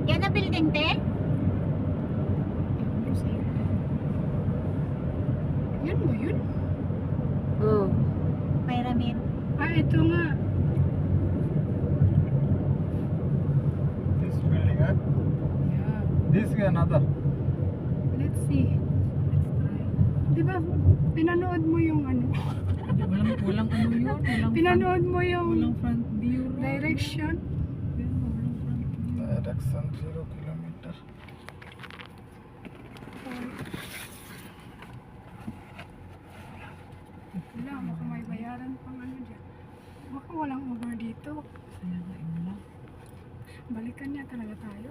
Yan ang building, te? Yan ba yun? Oh. Pyramid. Ah, ito nga. This building, huh? Yeah. This is another. Let's see. Let's try. Di ba, pinanood mo yung ano? Walang ano yun. Pinanood mo Walang yung front view. direction? Walang front view. Direction 0 kilometer. Wala, baka may bayaran pang ano dyan. Baka walang over dito. Kaya nga yun lang. Balikan niya talaga tayo.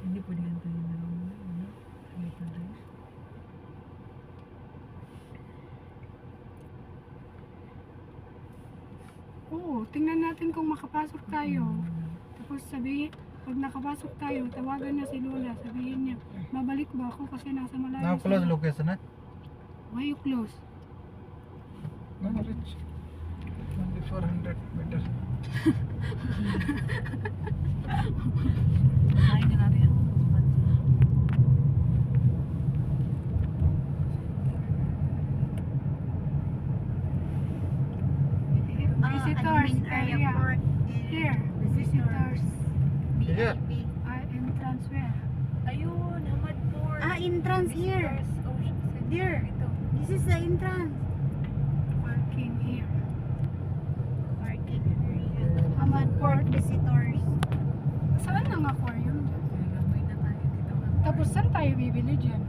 Hindi pwede hantayin na lang. Ano? Sige pa rin. Oo, tingnan natin kung makapasok tayo. Tapos sabihin, pag nakapasok tayo, tawagan niya si Lola. Sabihin niya, babalik ba ako kasi nasa malayo. Now close sila. location, huh? Why you close? No, reach 2400 meters. Kain na natin ang Visitors area. Here, visitors. Here. Entrance where? Ayun, Hamadport. Entrance here. Here. This is the entrance. Parking here. Parking area. Hamad Port Visitors. Saan ang aquarium dyan? Gamay na tayo dito. Tapos saan tayo bibili dyan?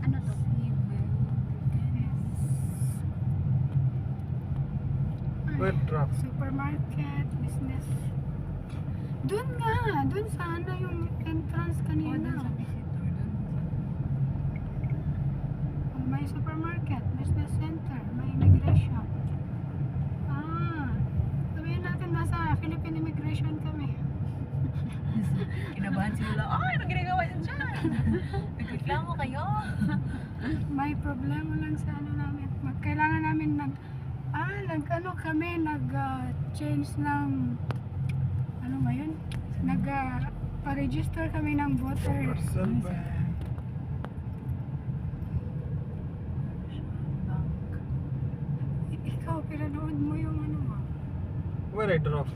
Ano to? Where drop? Supermarket, business. Doon nga, doon sana yung entrance kanina. May supermarket, business center, may immigration. Sabihin natin nasa Philippine Immigration kami. Kinabahan si Lola. Ay, anong ginagawa niyo dyan? Nagreklamo kayo. May problema lang sa ano namin. Kailangan namin change ng ano ba yun? Pa-register kami ng voter. Commercial bank. Ikaw, pinanood mo yung ano mo? Where I drop?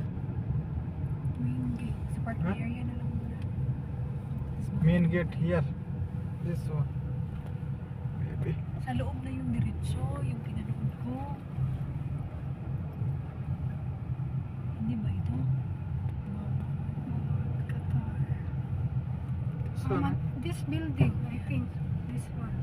Main gate. Sa parking Huh? area na lang muna. Main gate here. This one. Maybe. Sa loob na yung diretso, yung pinanood ko. Hindi ba ito? Qatar. So, This building, I think. This one.